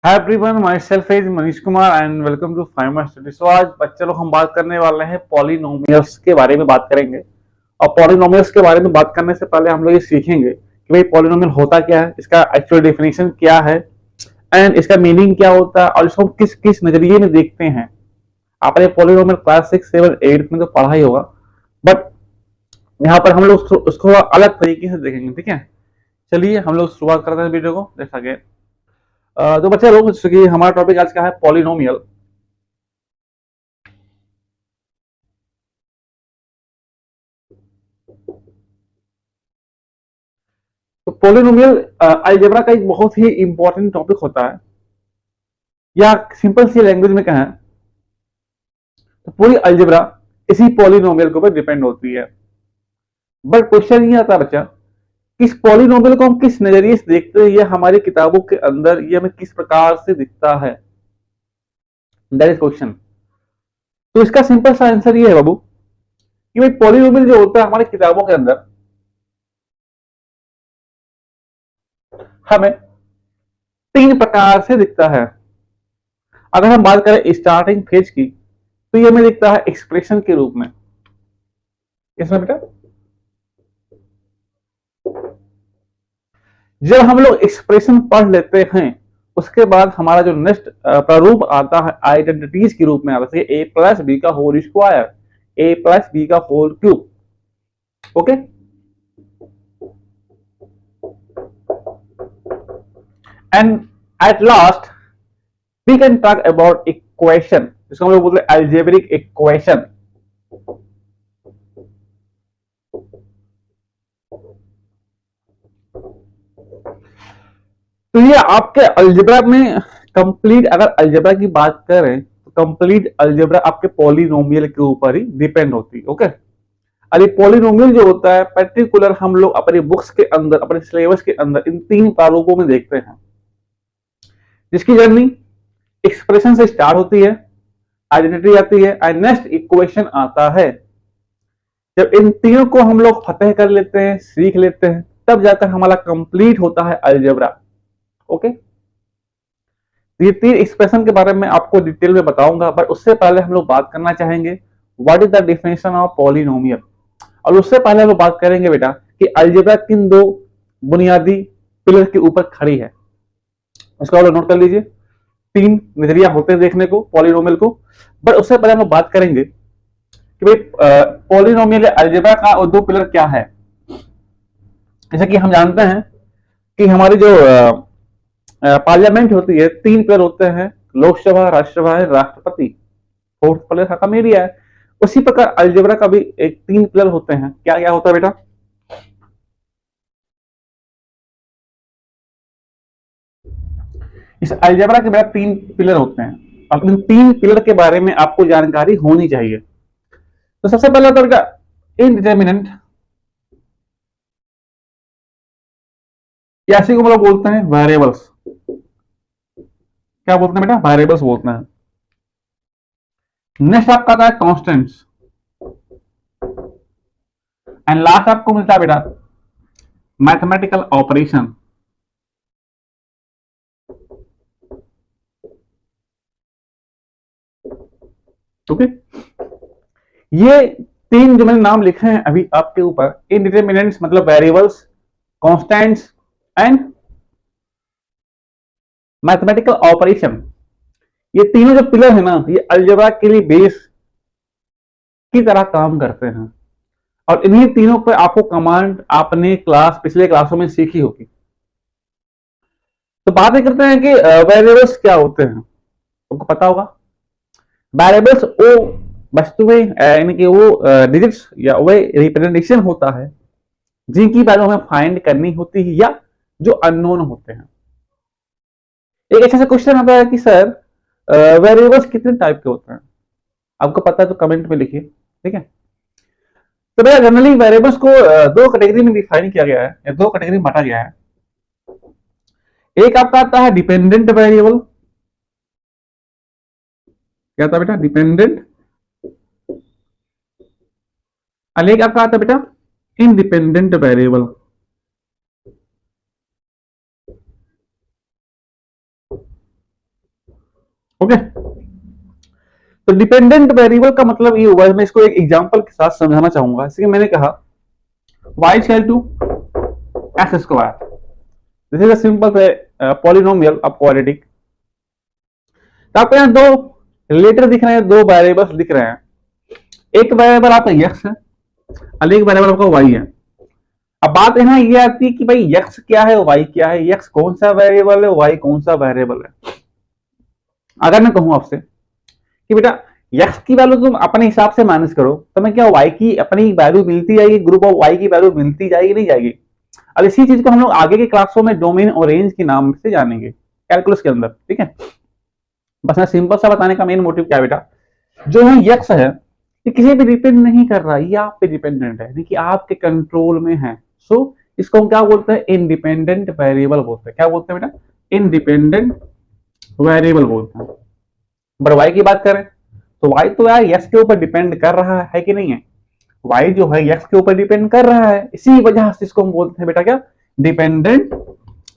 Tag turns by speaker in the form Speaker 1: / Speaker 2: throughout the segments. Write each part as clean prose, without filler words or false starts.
Speaker 1: Hi everyone, my self is Manish Kumar and welcome to five study. So आज बच्चे लोग हम बात करने वाले हैं पॉलिनोमियल्स के बारे में बात करेंगे। और पॉलिनोमियल्स के बारे में बात करने से पहले हम लोग ये सीखेंगे कि भाई पॉलिनोमियल होता क्या है, इसका एक्चुअल डेफिनेशन क्या है एंड इसका मीनिंग क्या होता है और इसको किस किस नजरिए में देखते हैं। आपने पॉलिनोमियल क्लास 6, 7, 8 में तो पढ़ा ही होगा, बट यहाँ पर हम लोग उसको अलग तरीके से देखेंगे। ठीक है, चलिए हम लोग शुरुआत करते हैं वीडियो को। जैसा कि तो बच्चे लोग, जैसे कि हमारा टॉपिक आज का है पॉलिनोमियल। तो पॉलिनोमियल अलजेब्रा का एक बहुत ही इंपॉर्टेंट टॉपिक होता है, या सिंपल सी लैंग्वेज में कहें तो पूरी अलजेब्रा इसी पॉलिनोमियल के ऊपर डिपेंड होती है। बट क्वेश्चन ये आता है बच्चा, किस पॉलिनोमियल को हम किस नजरिए से देखते हैं, ये हमारी किताबों के अंदर ये हमें किस प्रकार से दिखता है, दैट इज क्वेश्चन। तो इसका सिंपल सा आंसर ये है बाबू कि भाई पॉलिनोमियल जो होता है हमारी किताबों के अंदर हमें तीन प्रकार से दिखता है। अगर हम बात करें स्टार्टिंग फेज की, तो ये हमें दिखता है एक्सप्रेशन के रूप में। इसमें बेटा जब हम लोग एक्सप्रेशन पढ़ लेते हैं, उसके बाद हमारा जो नेक्स्ट प्रारूप आता है आइडेंटिटीज के रूप में आता है, ए प्लस बी का whole square, A plus B का whole cube. Okay, and at last we can talk about equation, जिसको हम लोग बोलते हैं अलजेब्रिक इक्वेशन। तो ये आपके अलजेब्रा में कंप्लीट, अगर अलजेब्रा की बात करें तो कंप्लीट अलजेब्रा आपके पॉलिनोमियल के ऊपर ही डिपेंड होती है। ओके, अरे पॉलिनोमियल जो होता है पर्टिकुलर हम लोग अपनी बुक्स के अंदर, अपने सिलेबस के अंदर इन तीन प्रारूपों में देखते हैं, जिसकी जर्नी एक्सप्रेशन से स्टार्ट होती है, आइडेंटिटी आती है एंड नेक्स्ट इक्वेशन आता है। जब इन तीनों को हम लोग फतेह कर लेते हैं, सीख लेते हैं, तब जाकर हमारा कंप्लीट होता है अलजेब्रा। ओके, ये तीन एक्सप्रेशन के बारे में आपको डिटेल में बताऊंगा, बट उससे पहले हम लोग बात करना चाहेंगे what is the definition of polynomial. और उससे पहले हम लोग बात करेंगे बेटा कि अलजेब्रा किन दो बुनियादी पिलर के ऊपर खड़ी है। इसको आप लोग नोट कर लीजिए। तीन नजरिया होते हैं देखने को पॉलिनोमियल को, बट उससे पहले हम लोग बात करेंगे कि भाई पॉलिनोमियल अलजेब्रा का और दो पिलर क्या है। जैसे कि हम जानते हैं कि हमारी जो पार्लियामेंट होती है, तीन पिलर होते हैं, लोकसभा, राज्यसभा है, राष्ट्रपति, फोर्थ पिलर का मीडिया है। उसी प्रकार अलजेब्रा का भी एक तीन पिलर होते हैं। क्या क्या होता है बेटा? इस अलजेब्रा के बेटा तीन पिलर होते हैं और इन तीन पिलर के बारे में आपको जानकारी होनी चाहिए। तो सबसे पहला तो बेटा इनडिटर्मिनेंट, या इसी को हम लोग बोलते हैं वेरिएबल्स। क्या बोलते हैं बेटा? वेरिएबल्स बोलते हैं। नेक्स्ट आपका आता है कॉन्स्टेंट्स एंड लास्ट आपको मिलता है बेटा मैथमेटिकल ऑपरेशन। ओके, ये तीन जो मैंने नाम लिखे हैं अभी आपके ऊपर, इनडिटर्मिनेंट्स मतलब variables, constants and mathematical operation, ये तीनों जो पिलर है ना, ये अलजेब्रा के लिए बेस की तरह काम करते हैं। और इन्हीं तीनों पर आपको कमांड आपने पिछले क्लासों में सीखी होगी। तो बातें करते हैं कि वेरिएबल्स क्या होते हैं। आपको पता होगा वेरिएबल्स वो वस्तुएं, यानी कि वो डिजिट्स या वो रिप्रेजेंटेशन होता है जिनकी वैल्यू हमें फाइंड करनी होती है या जो अननोन होते हैं। एक ऐसा क्वेश्चन आता है कि सर वेरिएबल्स कितने टाइप के होते हैं? आपको पता है तो कमेंट में लिखिए। ठीक है, तो भैया जनरली वेरिएबल्स को दो कैटेगरी में डिफाइन किया गया है, या दो कैटेगरी में बांटा गया है। एक आपका आता है डिपेंडेंट वेरिएबल। क्या था बेटा? डिपेंडेंट। और एक आपका आता है बेटा इंडिपेंडेंट वेरिएबल। ओके, तो डिपेंडेंट वेरिएबल का मतलब ये हुआ, मैं इसको एक एग्जांपल के साथ समझाना चाहूंगा। जैसे कि मैंने कहा y is equal to x square, this is a simple polynomial of quadratic. तो आपको यहाँ दो रिलेटर दिख रहे हैं, दो वेरिएबल्स दिख रहे हैं, एक वेरिएबल आपका x है और एक वेरिएबल आपका y है। अब बात यहाँ ये आती है कि भाई x क्या है, y क्या है, x कौन सा वेरिएबल है, y कौन सा वेरिएबल है। अगर मैं कहूं आपसे कि बेटा x की वैल्यू तुम अपने हिसाब से मैनेज करो, तो मैं क्या y की अपनी वैल्यू मिलती जाएगी, ग्रुप ऑफ y की वैल्यू मिलती जाएगी, नहीं जाएगी। और इसी चीज को हम लोग आगे के क्लासों में डोमेन और रेंज के नाम से जानेंगे कैलकुलस के अंदर, ठीक है। बस मैं सिंपल सा बताने का मेन मोटिव क्या है बेटा, जो है x है ये किसी पे डिपेंड नहीं कर रहा, ये आप पे डिपेंडेंट है, यानी कि आपके कंट्रोल में है। सो इसको हम क्या बोलते हैं, इंडिपेंडेंट वेरिएबल बोलते हैं। क्या बोलते हैं बेटा, इंडिपेंडेंट वेरिएबल बोलते हैं। बट y की बात करें तो y तो यार x के ऊपर डिपेंड कर रहा है कि नहीं है, y जो है x के ऊपर डिपेंड कर रहा है, इसी वजह से इसको हम बोलते हैं बेटा क्या, डिपेंडेंट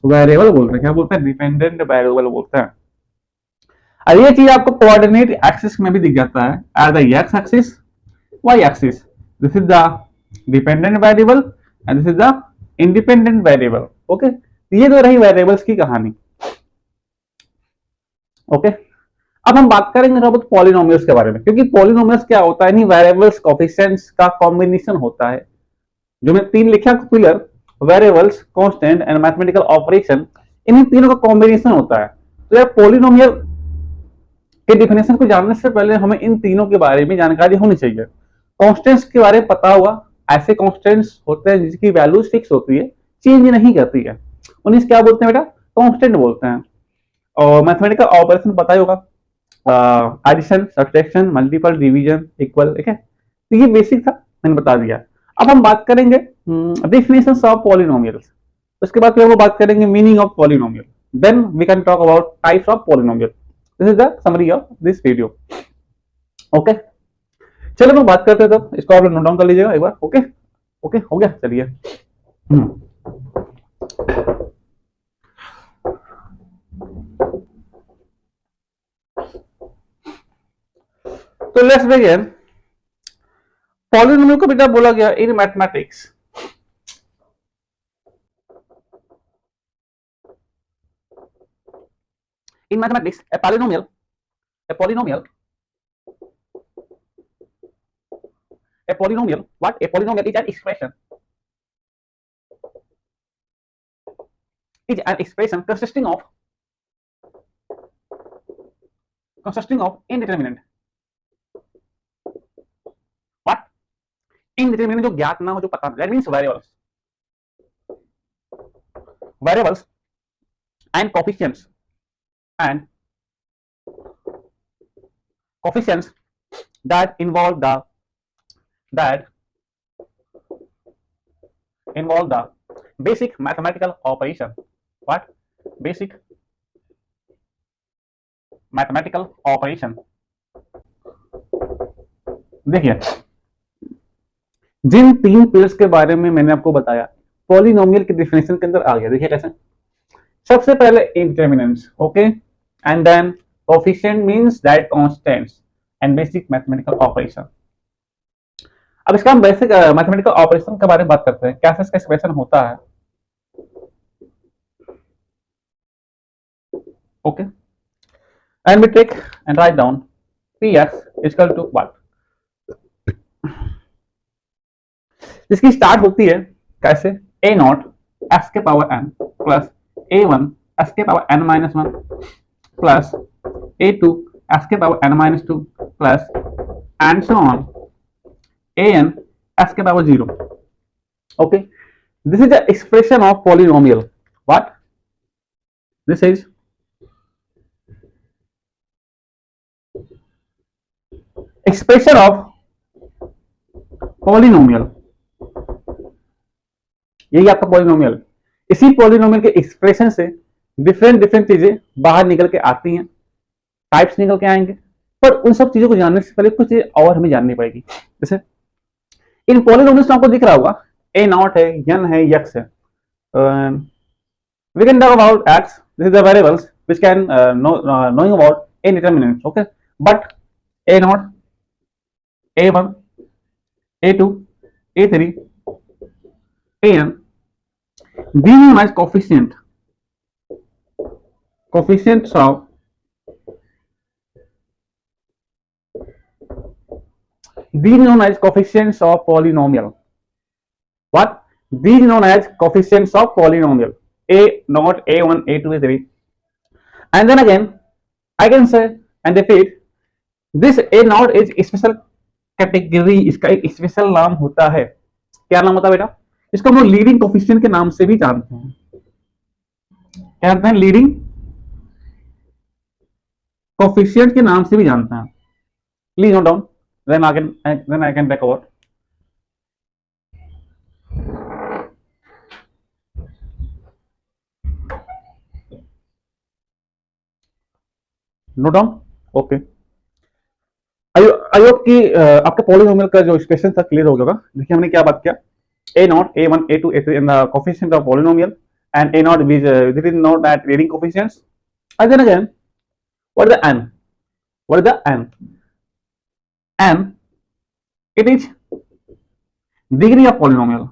Speaker 1: वेरिएबल बोलते हैं। क्या बोलते हैं, डिपेंडेंट वेरिएबल बोलते हैं। और ये चीज आपको कोऑर्डिनेट एक्सिस में भी दिख जाता है, at the x axis, y axis. This is the dependent variable and this is the independent variable. Okay, ये तो रही वेरिएबल्स की कहानी। ओके, अब हम बात करेंगे थोड़ा बहुत पॉलिनोमियल्स के बारे में, क्योंकि पॉलिनोमियल्स क्या होता है, वेरिएबल्स कोएफिशिएंट्स का कॉम्बिनेशन होता है। जो मैं तीन लिखा pillar, variables, constant and mathematical operation, इन तीनों का कॉम्बिनेशन होता है। तो यार पॉलिनोमियल के डिफिनेशन को जानने से पहले हमें इन तीनों के बारे में जानकारी होनी चाहिए। कांस्टेंट्स के बारे में पता हुआ, ऐसे कांस्टेंट्स होते हैं जिसकी वैल्यूज फिक्स होती है, चेंज नहीं करती है, उन्हें क्या बोलते हैं बेटा, कांस्टेंट बोलते हैं। और मैथमेटिकल ऑपरेशन पता ही होगा, addition, subtraction, multiple, division, equal, ठीक है। तो ये बेसिक था, मैंने बता दिया। अब हम बात करेंगे डेफिनेशंस ऑफ पॉलिनोमियल्स, उसके बाद फिर हम बात करेंगे meaning of polynomial, then we can talk about types of polynomial. This is the summary of this video. Okay, चलो मैं बात करते हैं, तब इसको आप नोट डाउन कर लीजिएगा एक बार। ओके ओके, हो गया, चलिए। तो लेट्स बिगिन। पॉलिनोमियल को बेटा बोला गया in mathematics a polynomial what a polynomial is an expression consisting of indeterminate what indeterminate जो ज्ञात ना हो, जो पता ना, that means variables and coefficients that involve the basic mathematical operation. What? Basic mathematical operation. देखिए, जिन तीन पिलर्स के बारे में मैंने आपको बताया, पॉलिनोमियल की डेफिनेशन के अंदर आ गया। देखिए कैसे, सबसे पहले indeterminates, okay, and then coefficient means that constants and basic mathematical operation. अब इसका हम बेसिक मैथमेटिकल ऑपरेशन के बारे में बात करते हैं, कैसे इसका एक्सप्रेशन होता है। Okay, and we take and write down px is equal to what, इसकी स्टार्ट होती है कैसे, a नॉट s के power n plus a1 s के power n minus 1 plus a2 s के power n minus 2 plus and so on an s के power 0। Okay, this is the expression of polynomial. What, this is expression of polynomial, यही आपका polynomial. इसी polynomial के expression से different चीजें बाहर निकल के आती हैं, टाइप्स निकल के आएंगे, पर उन सब चीजों को जानने से पहले कुछ चीजें और हमें जाननी पड़ेगी। जैसे इन पॉलिनोमियल्स में आपको दिख रहा होगा a नॉट है, n है, x है। We can talk about x, this is the variables which can knowing about indeterminate, okay, but a naught, a1, a2, a3, an, these are known as coefficients of these known as coefficients of polynomial. What? These known as coefficients of polynomial. A naught, a1, a2, a3. And then again, I can say and repeat, this a naught is special category, इसका एक special नाम होता है. क्या नाम होता है बेटा? इसको हम लोग लीडिंग कोफिशिएंट के नाम से भी जानते हैं. क्या जानते हैं? लीडिंग कोफिशिएंट के नाम से भी जानते हैं. Please note down, then I can take over. Note down. Okay, I hope कि आपका पॉलिनोमियल का जो एक्सप्रेशन था क्लियर हो गया. देखिए हमने क्या बात किया. a naught, a1, a2, a3 in the coefficient of polynomial, and a naught is we didn't know that leading coefficients. And then again, what is the n? What is the n? N, it is degree of polynomial.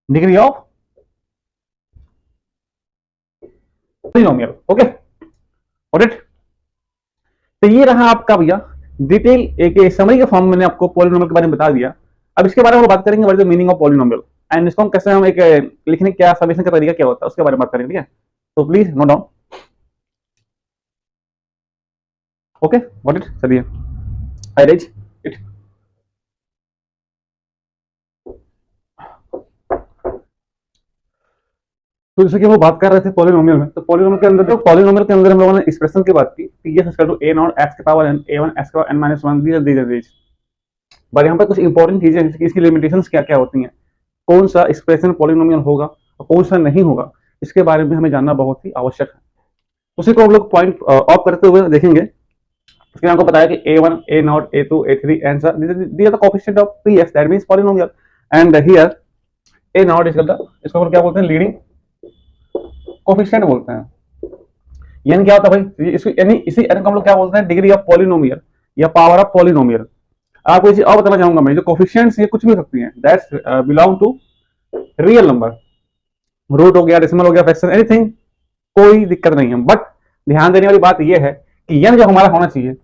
Speaker 1: Degree of polynomial. Okay, got it? तो ये रहा आपका भैया detail एक summary के form में मैंने आपको पॉलिनोमियल के बारे में बता दिया. अब इसके बारे में बात करेंगे what is the meaning of polynomial and इसको हम कैसे हम एक लिखने क्या समेशन का तरीका क्या होता है उसके बारे में बात करेंगे. ठीक है, तो please note down. Okay, what it, चलिए आई रेज इट. तो जैसे कि हम बात कर रहे थे पॉलिनोमियल में, तो पॉलिनोमियल के अंदर हम लोगों ने एक्सप्रेशन की बात की P S equal to A nought X के power N, A one X के power N minus one, these. But यहाँ पर कुछ इंपॉर्टेंट चीजें हैं, इसकी लिमिटेशंस क्या क्या होती हैं, कौन सा एक्सप्रेशन पॉलिनोमियल होगा और कौन सा नहीं होगा, इसके बारे में हमें जानना बहुत ही आवश्यक है. उसी को हम लोग पॉइंट ऑफ करते हुए देखेंगे. उसके आपको बताया कि a1, a naught, a2, a3 and so these are the coefficient of Px, that means polynomial. And here a naught is इसको क्या बोलते हैं? लीडिंग कोफिशिएंट बोलते हैं. n क्या होता है भाई? इसको यानी इसी n को हम लोग क्या बोलते हैं? डिग्री ऑफ पॉलिनोमियल या पावर ऑफ पॉलिनोमियल. आपको इसे और बताना चाहूंगा मैं, जो कोफिशिएंट्स ये कुछ भी हो सकती हैं, that's belong to real number. Root हो गया, डेसिमल हो गया, फ्रैक्शन, एनीथिंग, कोई दिक्कत नहीं है. बट ध्यान देने वाली बात यह है कि n जो हमारा होना चाहिए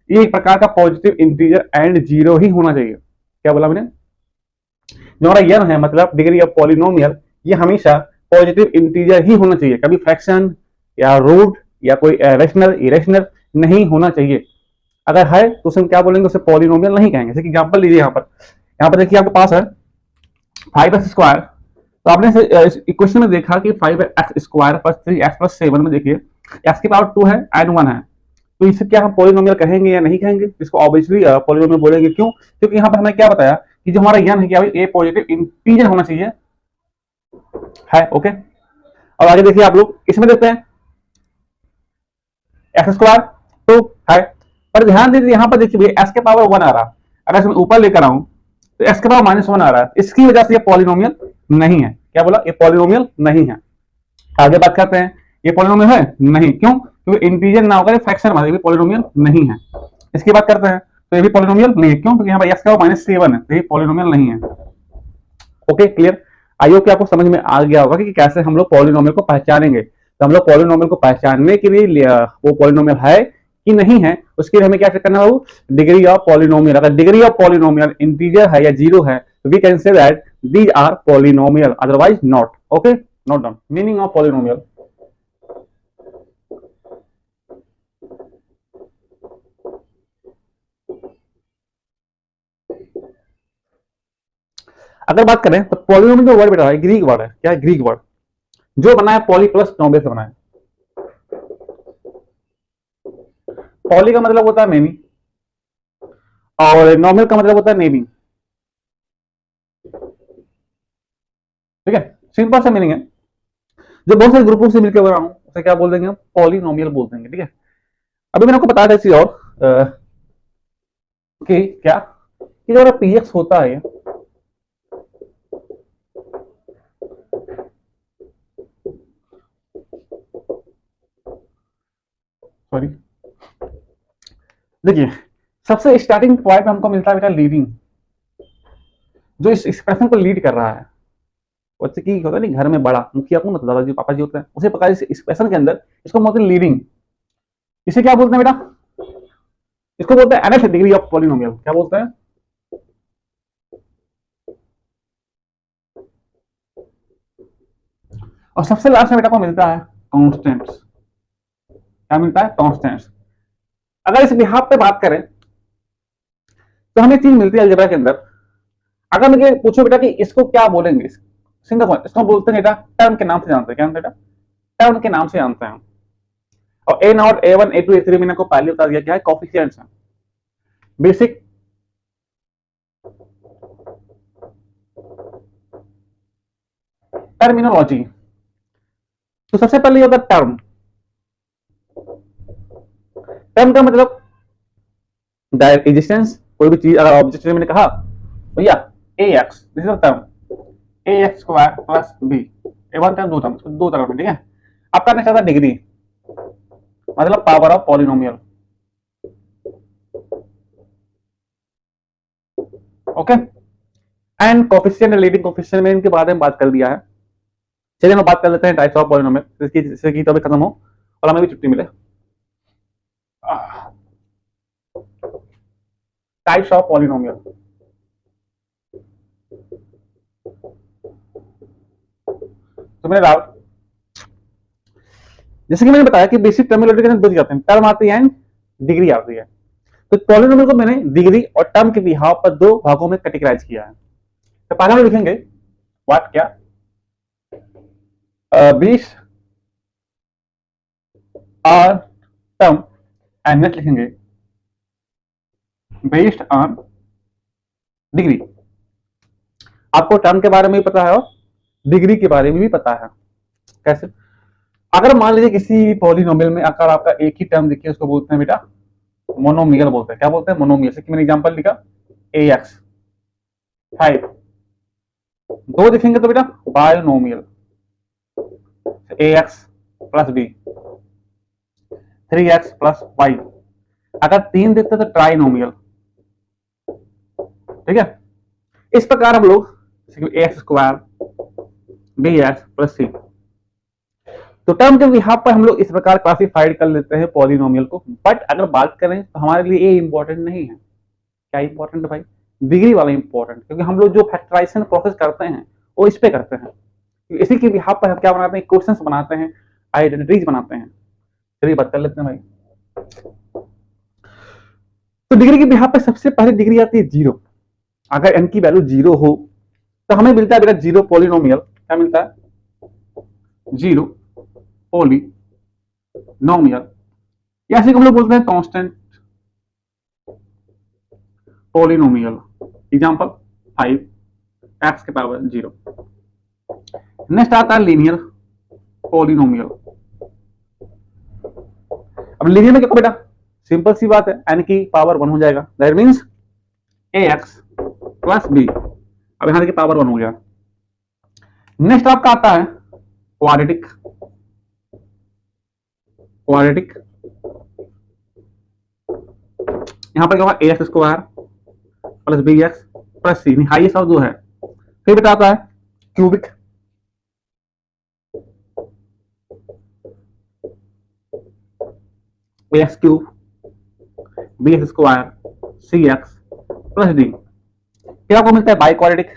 Speaker 1: ये एक प्रकार का पॉजिटिव इंटीजर एंड जीरो ही होना चाहिए. क्या बोला मैंने? जो हमारा n है मतलब डिग्री ऑफ पॉलिनोमियल, ये हमेशा पॉजिटिव इंटीजर ही होना चाहिए. कभी फ्रैक्शन या रूट या कोई रैशनल इरेशनल नहीं होना चाहिए. अगर है तो उसे हम क्या बोलेंगे? उसे पॉलिनोमियल नहीं कहेंगे. जैसे कि एग्जांपल लीजिए, यहाँ पर देखिए आपके पास है 5x स्क्वायर. तो आपने इक्वेशन में देखा कि 5x square plus 3x plus 7 में देखिए x की पावर 2 है एंड 1 है. तो इसे क्या हम पॉलिनोमियल कहेंगे या नहीं कहेंगे? इसको ऑब्वियसली पॉलिनोमियल बोलेंगे. क्यों? क्योंकि यहाँ पर हमें क्या बताया कि जो हमारा n है क्या भाई? ए पॉजिटिव इंटीजर होना चाहिए है. ओके, और आगे देखिए आप लोग इसमें देखते हैं एक्स स्क्वायर 2 है, पर ध्यान दीजिए यहाँ पर देखिए एक्स के पावर 1 आ रहा है. अगर इसमें ऊपर लेकर आऊं तो एक्स के पावर -1 आ रहा है. इसकी वजह से ये पॉलिनोमियल नहीं है. क्या बोला? ये पॉलिनोमियल नहीं है. आगे बात करते हैं, ये पॉलिनोमियल है नहीं. क्यों? क्योंकि इंटीजर ना होकर फ्रैक्शन में पॉलिनोमियल नहीं है. इसकी बात करते हैं तो ये भी पॉलिनोमियल नहीं है. क्यों? क्योंकि यहाँ पर एक्स का -7 है, तो ये पॉलिनोमियल नहीं है. Okay, clear? आई होप कि आपको समझ में आ गया होगा कि कैसे हम लोग पॉलिनोमियल को पहचानेंगे. तो हम लोग पॉलिनोमियल को पहचानने के लिए वो पॉलिनोमियल है कि नहीं है उसके लिए हमें क्या चेक करना है? Degree of polynomial. अगर डिग्री ऑफ पॉलिनोमियल इंटीजर है या जीरो है तो we can say that these are polynomial, otherwise not. Okay, note down meaning of polynomial. अगर बात करें तो पॉलिनोमियल जो वर्ड बेटा है ग्रीक वर्ड है. क्या है? ग्रीक वर्ड जो बना है पॉली प्लस नोमियल से बना है. पॉली का मतलब होता है मेनी और नॉर्मल का मतलब होता है नेमी. ठीक है, सिंपल सा मीनिंग है. जो बहुत सारे ग्रुपों से मिलकर बना हूं उसे क्या बोल देंगे? हम पॉलिनोमियल बोल देंगे. ठीक है, अभी मैंने आपको बताया था चीज और कि क्या कि जो पीएक्स होता है सॉरी, देखिए सबसे स्टार्टिंग पॉइंट में हमको मिलता है बेटा लीडिंग, जो इस एक्सप्रेशन को लीड कर रहा है। बच्चे की होता है नहीं, घर में बड़ा मुखिया कौन होता है, दादाजी पापा जी होते हैं, उसी प्रकार इस एक्सप्रेशन के अंदर इसको बोलते हैं लीडिंग। इसे क्या बोलते हैं बेटा, इसको बोलते हैं nth डिग्री ऑफ पॉलिनोमियल। क्या बोलते हैं, और सबसे लास्ट में बेटा को मिलता है कॉन्स्टेंट्स। क्या मिलता है, कॉन्स्टेंट्स। अगर इस बिहाफ पे बात करें तो हमें चीज मिलती है अलजेब्रा के अंदर। अगर मुझे पूछो बेटा कि इसको क्या बोलेंगे, सिंगल पॉइंट, इसको बोलते हैं बेटा टर्म के नाम से जानते हैं। क्या बेटा, टर्म के नाम से जानते हैं। और a naught, a one, a two, a three मैंने को पहले बता दिया क्या है, कोफिशिएंट्स हैं, बेसिक टर्मिनोलॉजी। तो सबसे पहले होता है टर्म। टर्म का मतलब डायरेक्ट एग्जिस्टेंस, कोई भी चीज अगर ऑब्जेक्ट मैंने कहा भैया a x, this is term, a x square plus b, a one term, दो तरफ में, ठीक है। अब करना चाहता डिग्री, मतलब power of polynomial. Okay, and coefficient, leading coefficient में इनके बारे में बात कर दिया है। चलिए हम बात कर लेते हैं टाइप्स ऑफ पॉलिनोमियल, जिससे कि तो खत्म हो और हमें भी छुट्टी मिले। टाइप्स ऑफ पॉलिनोमियल, तो मेरे डाउट, जैसे कि मैंने बताया कि बेसिक टर्मिनोलॉजी के अंदर दो चीज आते हैं, टर्म आती है एंड डिग्री आती है। तो पॉलिनोमियल को मैंने डिग्री और टर्म के बिहाव पर दो भागों में कैटेगराइज किया है। तो पहले हम लिखेंगे व्हाट, क्या 20 और टर्म, एंड नेक्स्ट लिखेंगे बेस्ड ऑन डिग्री। आपको टर्म के बारे में भी पता है और डिग्री के बारे में भी पता है। कैसे, अगर मान लीजिए किसी पॉलिनोमियल में अगर आपका एक ही टर्म दिखे, उसको बोलते हैं बेटा मोनोमियल बोलते हैं। क्या बोलते हैं, मोनोमियल। जैसे कि मैंने एग्जांपल लिखा ए एक्स 5, दो दिखेंगे तो बेटा binomial, a x plus b, 3x plus y. अगर तीन दिखते तो ट्राइनोमियल, ठीक है। इस प्रकार हम लोग a x square b x plus c, तो टर्म के बिहाफ पर हम लोग इस प्रकार क्लासिफाइड कर लेते हैं पॉलिनोमियल को। बट अगर बात करें तो हमारे लिए ये इंपॉर्टेंट नहीं है। क्या इंपॉर्टेंट है भाई, डिग्री वाला इंपॉर्टेंट, क्योंकि हम लोग जो फैक्टराइजेशन प्रोसेस करते हैं वो इस पे करते हैं। इसी के बिहाफ पर हम क्या बनाते हैं, क्वेश्चंस बनाते हैं, आइडेंटिटीज बनाते हैं। चलिए बात कर लेते हैं भाई। तो डिग्री के बिहाफ पर सबसे पहले डिग्री आती है जीरो। अगर n की वैल्यू जीरो हो तो हमें मिलता है बेटा जीरो पॉलिनोमियल। क्या मिलता है, जीरो पॉलिनोमियल, या ऐसे हम लोग बोलते हैं कांस्टेंट पॉलिनोमियल। एग्जांपल 5 x के पावर 0। नेक्स्ट आता है लीनियर पॉलिनोमियल। अब लीनियर में क्या बेटा, सिंपल सी बात है, n की पावर 1 हो जाएगा, that means ax plus b। अब यहां देखिए पावर 1 हो गया। नेक्स्ट आपका आता है क्वाड्रेटिक, क्वाड्रेटिक यहां पर क्या होगा, ax square plus bx plus c, highest of 2 है। फिर बेटा आता है cubic, ax cube bx square cx plus d। फिर आपको मिलता है बाई क्वाड्रेटिक,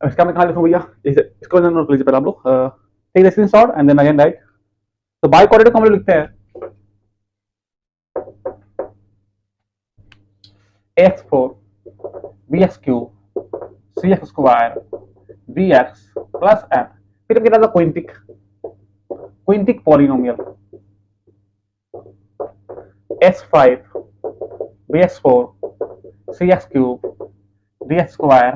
Speaker 1: इसका मैं कहां लिखूं भैया, इसको नोट लीजिए पहले आप लोग, take the screenshot and then again write. तो बाई क्वाड्रेटिक हम लोग लिखते हैं ax4 bx cube cx square bx plus f। फिर क्या था quintic, quintic polynomial s5 bx4 cx cube dx square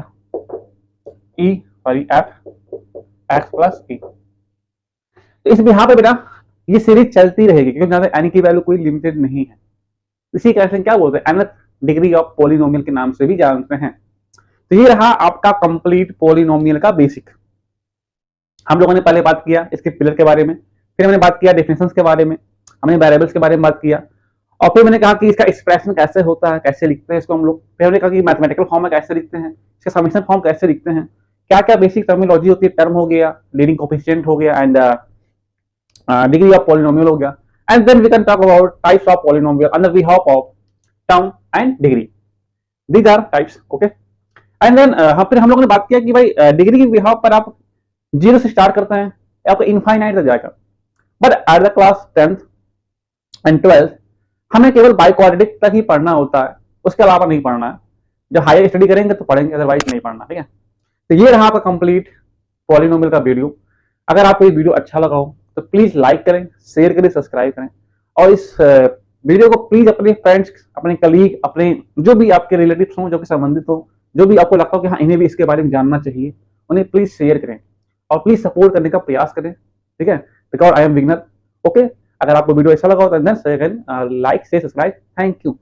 Speaker 1: e sorry f x plus e। तो इस बिहार पे बेटा ये सीरीज चलती रहेगी, क्योंकि n की वैल्यू कोई लिमिटेड नहीं है। इसी कारण से क्या बोलते हैं, nth डिग्री ऑफ पॉलिनोमियल के नाम से भी जानते हैं। तो ये रहा आपका कंप्लीट पॉलिनोमियल का बेसिक। हम लोगों ने पहले बात किया इसके पिलर के बारे में, फिर हमने बात किया डेफिनेशंस के बारे में, हमने वेरिएबल्स के बारे में बात किया, और फिर मैंने कहा कि इसका एक्सप्रेशन कैसे होता है, कैसे लिखते हैं इसको हम लोग। फिर हमने कहा कि मैथमेटिकल फॉर्म में कैसे लिखते हैं, इसका समेशन फॉर्म कैसे लिखते हैं, क्या क्या बेसिक टर्मिनोलॉजी होती है, टर्म हो गया, लीडिंग कोफिशिएंट हो गया, एंड डिग्री ऑफ पॉलिनोमियल हो गया, and then we can talk about types of polynomial under behalf of term and degree. These are types, okay. And then फिर हम लोगों ने बात किया कि भाई डिग्री के बिहाफ पर आप 0 से स्टार्ट करते हैं, आपको इनफाइनाइट तक जाएगा, but at the class 10th and 12th हमें केवल बाई क्वाड्रेटिक तक ही पढ़ना होता है, उसके अलावा नहीं पढ़ना है। जब हायर स्टडी करेंगे तो पढ़ेंगे, अदरवाइज नहीं पढ़ना, ठीक है। तो ये रहा आपका कंप्लीट पॉलिनोमियल का वीडियो। अगर आपको ये वीडियो अच्छा लगा हो तो प्लीज लाइक करें, शेयर करें, सब्सक्राइब करें, और इस वीडियो को प्लीज अपने फ्रेंड्स, अपने कलीग, अपने जो भी आपके रिलेटिव्स हों, जो कि संबंधित हो, जो भी आपको लगता हो कि हाँ इन्हें भी इसके बारे में जानना चाहिए, उन्हें प्लीज शेयर करें और प्लीज सपोर्ट करने का प्रयास करें, ठीक है। Because I am beginner, okay. अगर आपको वीडियो अच्छा लगा हो तो then like, share, subscribe. Thank you.